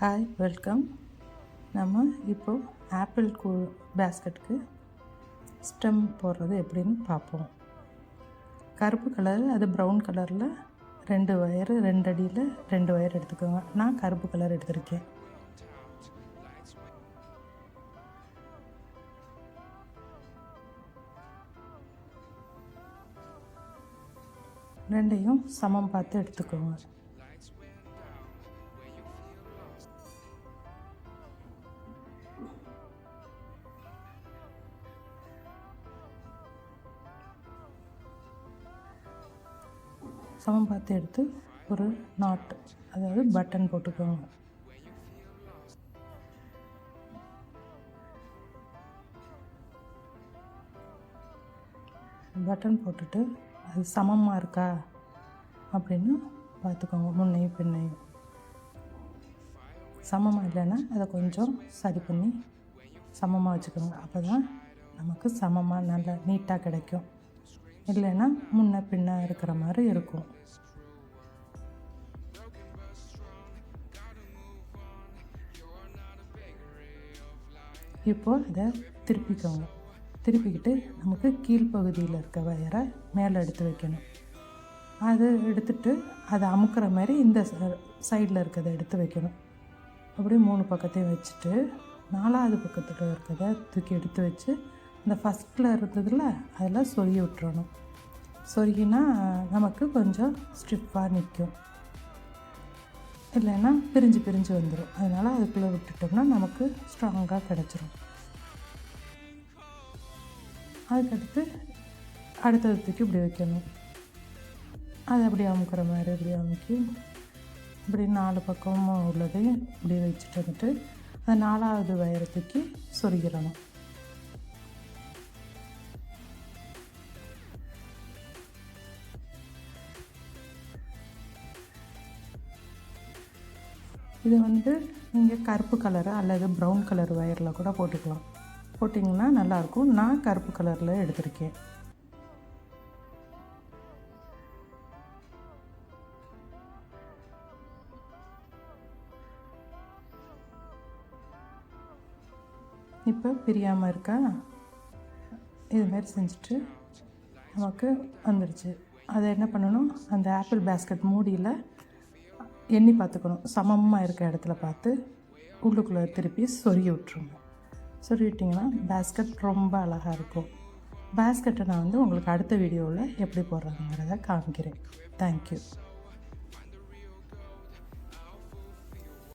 Hi, welcome. நம்ம இப்போது apple பேஸ்கெட்டுக்கு stem போடுறது எப்படின்னு பார்ப்போம். கருப்பு கலர், அது ப்ரௌன் கலரில் 2 வயரு, 2 அடியில் 2 வயர் எடுத்துக்கோங்க. நான் கருப்பு கலர் எடுத்திருக்கேன். ரெண்டையும் சமம் பார்த்து எடுத்துக்கோங்க. சமம் பார்த்து எடுத்து ஒரு நாட், அதாவது பட்டன் போட்டுக்கோங்க. பட்டன் போட்டுட்டு அது சமமாக இருக்கா அப்படின்னு பார்த்துக்கோங்க. முன்னையும் பின்னையும் சமமாக இல்லைன்னா அதை கொஞ்சம் சரி பண்ணி சமமாக வச்சுக்கோங்க. அப்போ தான் நமக்கு சமமாக நல்லா நீட்டாக கிடைக்கும். இல்லைன்னா முன்ன பின்ன இருக்கிற மாதிரி இருக்கும். இப்போது இதை திருப்பிக்கோங்க. திருப்பிக்கிட்டு நமக்கு கீழ்ப்பகுதியில் இருக்க வயரை மேலே எடுத்து வைக்கணும். அது எடுத்துட்டு அதை அமுக்கிற மாதிரி இந்த சைடில் இருக்கிறத எடுத்து வைக்கணும். அப்படியே 3 பக்கத்தையும் வச்சுட்டு 4வது பக்கத்தில் இருக்கிறத தூக்கி எடுத்து வச்சு இந்த ஃபஸ்ட்டில் இருந்ததில் அதில் சொருகி விட்டுறணும். சொருகினா நமக்கு கொஞ்சம் ஸ்டிஃபாக நிற்கும். இல்லைன்னா பிரிஞ்சு பிரிஞ்சு வந்துடும். அதனால் அதுக்குள்ளே விட்டுட்டோம்னா நமக்கு ஸ்ட்ராங்காக கிடச்சிரும். அதுக்கடுத்து அடுத்தது தூக்கி இப்படி வைக்கணும். அது அப்படி அமுக்கிற மாதிரி இப்படி அமுக்கி இப்படி 4 பக்கமும் உள்ளதையும் இப்படி வச்சுட்டு வந்துட்டு அந்த 4வது வயரை தூக்கி சொருகிடணும். இது நீங்கள் கருப்பு கலரு அல்லது ப்ரௌன் கலர் வயரில் கூட போட்டுக்கலாம். போட்டிங்கன்னா நல்லாயிருக்கும். நான் கருப்பு கலரில் எடுத்திருக்கேன். இப்போ பிரியாமல் இருக்கா? இதுமாரி செஞ்சுட்டு நமக்கு வந்துடுச்சு. அதை என்ன பண்ணணும், அந்த ஆப்பிள் பேஸ்கெட் மூடியில் எண்ணி பார்த்துக்கணும். சமமாக இருக்க இடத்துல பார்த்து உள்ளுக்குள்ளே திருப்பி சொருகி விட்டுருங்க. சொருகிட்டிங்கன்னா பேஸ்கெட் ரொம்ப அழகாக இருக்கும். பேஸ்கெட்டை நான் உங்களுக்கு அடுத்த வீடியோவில் எப்படி போடுறதுங்கிறத காமிக்கிறேன். தேங்க்யூ.